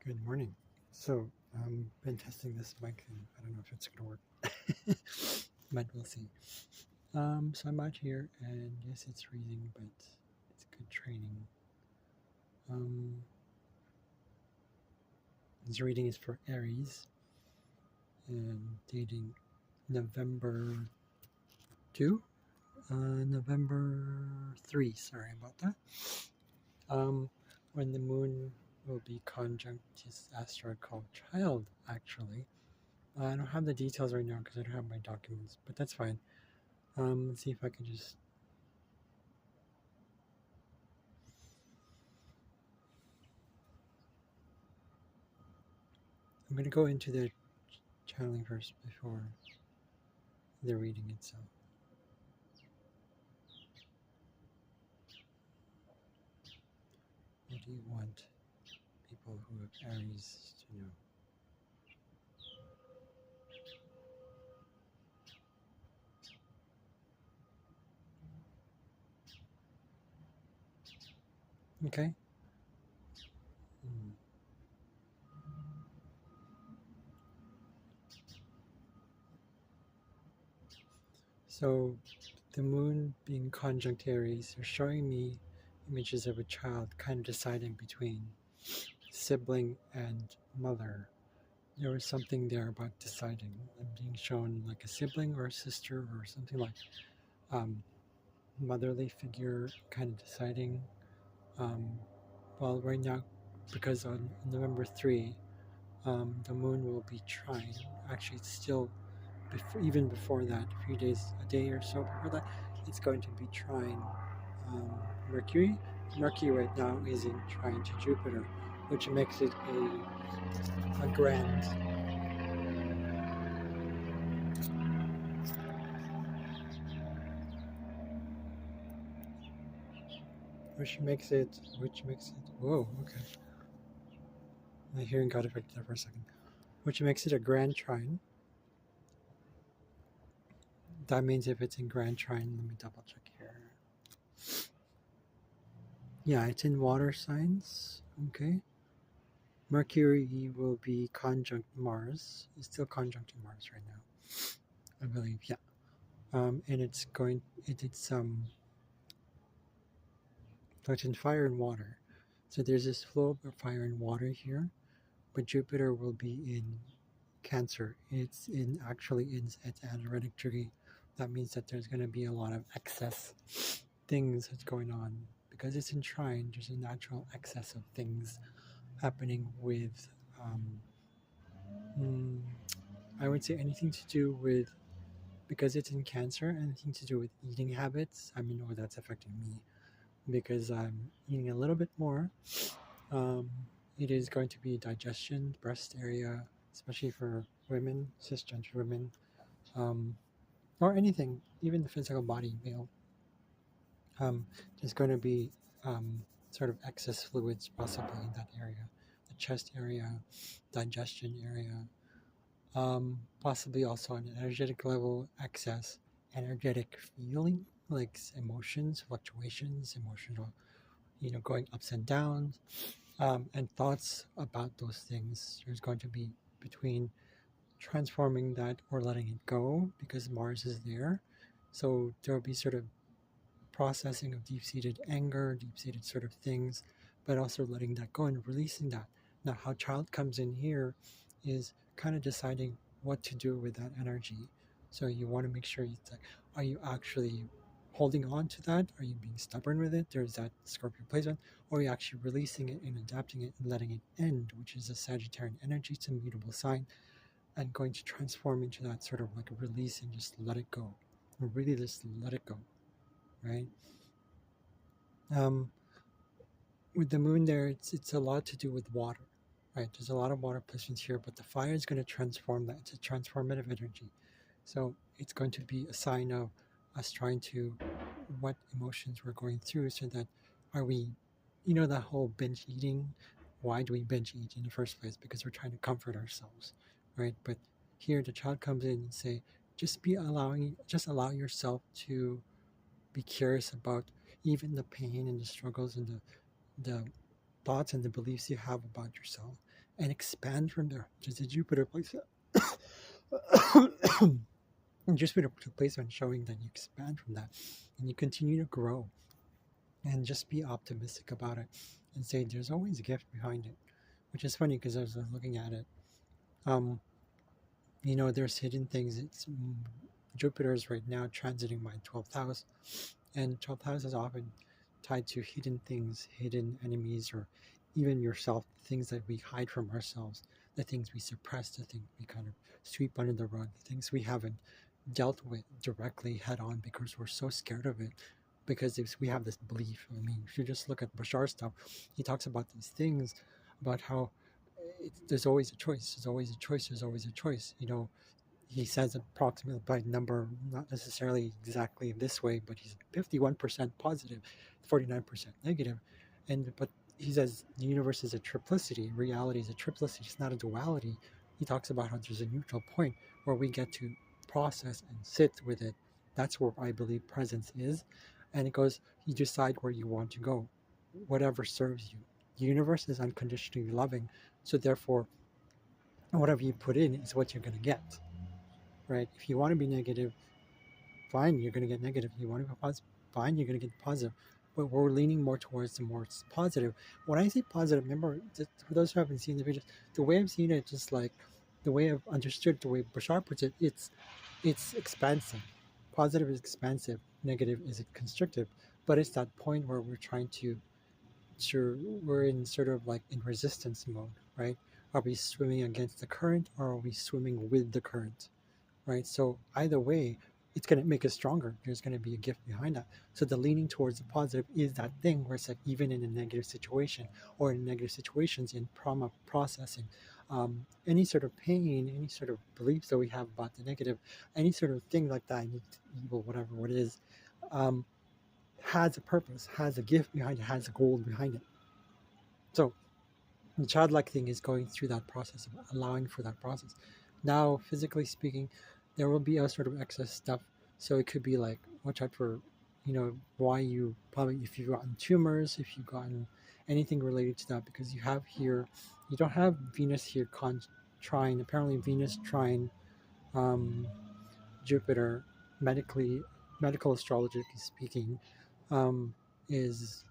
Good morning. So, been testing this mic and I don't know if it's gonna work, but we'll see. So I'm out here and yes, it's freezing, but it's good training. Um, this reading is for Aries and dating November 2, November 3, sorry about that. When the moon will be conjunct this asteroid called Child, actually. I don't have the details right now because I don't have my documents, but that's fine. Let's see if I can just. I'm going to go into the channeling first before the reading itself. What do you want people who have Aries to know? Okay. Hmm. So, the moon being conjunct Aries, you're showing me images of a child kind of deciding between sibling and mother. There was something there about deciding. I'm being shown like a sibling or a sister or something like um, motherly figure kind of deciding. Um, well, right now, because on November 3, the moon will be trine. Actually, it's still even before that, a few days, a day or so before that, it's going to be trine um, Mercury. Mercury right now is in trine to Jupiter, which makes it a grand. Whoa, okay. My hearing got affected there for a second. Which makes it a grand trine. That means if it's in grand trine, let me double check here. Yeah, it's in water signs. Okay. Mercury will be conjunct Mars. It's still conjunct to Mars right now, I believe. Yeah. And it's in fire and water. So there's this flow of fire and water here, but Jupiter will be in Cancer. It's in actually in its anaretic degree. That means that there's going to be a lot of excess things that's going on because it's in trine. There's a natural excess of things happening with. Um, I would say anything to do with because it's in Cancer. Anything to do with eating habits. I mean, oh, that's affecting me because I'm eating a little bit more. Um, it is going to be digestion, breast area, especially for women, cisgender women, um, or anything, even the physical body, male. There's going to be sort of excess fluids possibly in that area, the chest area, digestion area, possibly also on an energetic level, excess energetic feeling, like emotions, fluctuations, emotional, going ups and downs, and thoughts about those things. There's going to be between transforming that or letting it go because Mars is there. So there will be sort of processing of deep-seated anger, deep-seated sort of things, but also letting that go and releasing that. Now, how child comes in here is kind of deciding what to do with that energy. So you want to make sure it's like, are you actually holding on to that? Are you being stubborn with it? There's that Scorpio placement, or are you actually releasing it and adapting it and letting it end, which is a Sagittarian energy, it's a mutable sign, and going to transform into that sort of like a release and just let it go, or really just let it go, right? Um, with the moon there, it's a lot to do with water, right? There's a lot of water placements here, but the fire is going to transform that. It's a transformative energy. So it's going to be a sign of us trying to what emotions we're going through so that are we, that whole binge eating, why do we binge eat in the first place? Because we're trying to comfort ourselves, right? But here the child comes in and say, just allow yourself to be curious about even the pain and the struggles and the thoughts and the beliefs you have about yourself and expand from there. Just a Jupiter placement. And Jupiter placement showing that you expand from that and you continue to grow and just be optimistic about it and say there's always a gift behind it, which is funny because I was looking at it. Um, there's hidden things. Jupiter is right now transiting my 12th house, and 12th house is often tied to hidden things, hidden enemies, or even yourself, things that we hide from ourselves, the things we suppress, the things we kind of sweep under the rug, the things we haven't dealt with directly head on because we're so scared of it. Because we have this belief. I mean, if you just look at Bashar's stuff, he talks about these things, about how there's always a choice. There's always a choice. There's always a choice. He says approximately by number, not necessarily exactly this way, but he's 51% positive, 49% negative. But he says the universe is a triplicity, reality is a triplicity, it's not a duality. He talks about how there's a neutral point where we get to process and sit with it. That's where I believe presence is. And it goes, you decide where you want to go, whatever serves you. The universe is unconditionally loving, so therefore, whatever you put in is what you're going to get, right? If you want to be negative, fine, you're going to get negative. You want to be positive, fine, you're going to get positive. But we're leaning more towards the more positive. When I say positive, remember, for those who haven't seen the videos, the way I've seen it, just like the way I've understood, the way Bashar puts it, it's expansive. Positive is expansive, negative is constrictive. But it's that point where we're trying to, we're in sort of like in resistance mode, right? Are we swimming against the current or are we swimming with the current? Right? So either way, it's going to make us stronger. There's going to be a gift behind that. So the leaning towards the positive is that thing where it's like even in a negative situation or in negative situations in trauma processing, any sort of pain, any sort of beliefs that we have about the negative, any sort of thing like that, evil, whatever it is, um, has a purpose, has a gift behind it, has a goal behind it. So the childlike thing is going through that process of allowing for that process. Now, physically speaking, there will be a sort of excess stuff. So it could be like, watch out for, why you probably, if you've gotten tumors, if you've gotten anything related to that, because you have here, you don't have Venus here trine. Apparently, Venus trine um, Jupiter, medical astrologically speaking, um, is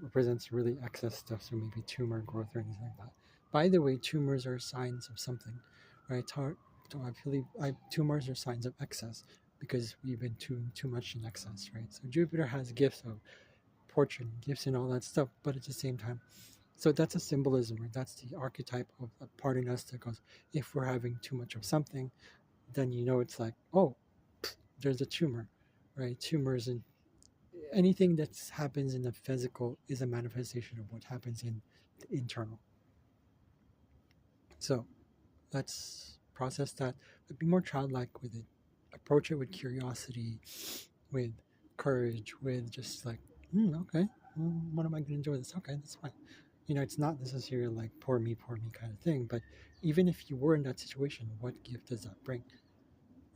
represents really excess stuff, so maybe tumor growth or anything like that. By the way, tumors are signs of something, right? So I believe tumors are signs of excess because we've been too much in excess, right? So Jupiter has gifts of fortune, gifts and all that stuff, but at the same time, so that's a symbolism, or that's the archetype of a part in us that goes, if we're having too much of something, then it's like, oh, there's a tumor, right? Tumors and anything that happens in the physical is a manifestation of what happens in the internal. So let's process that, but be more childlike with it. Approach it with curiosity, with courage, with just like, okay, what am I going to do with this? Okay, that's fine. It's not necessarily like poor me kind of thing, but even if you were in that situation, what gift does that bring,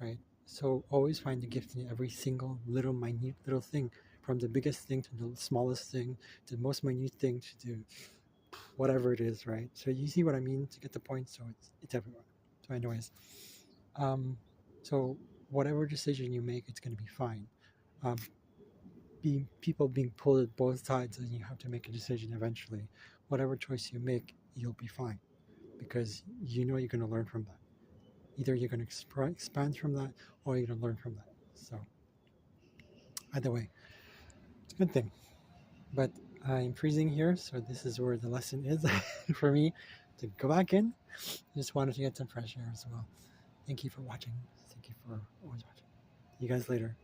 right? So always find the gift in every single little minute little thing, from the biggest thing to the smallest thing, to the most minute thing to do whatever it is, right? So you see what I mean to get the point. So it's everywhere. So anyways, um, so whatever decision you make, it's going to be fine. Um, people being pulled at both sides, and you have to make a decision eventually. Whatever choice you make, you'll be fine because you're going to learn from that. Either you're going to expand from that, or you're going to learn from that. So either way, it's a good thing. But I'm freezing here, so this is where the lesson is for me to go back in. Just wanted to get some fresh air as well. Thank you for watching. Thank you for always watching. See you guys later.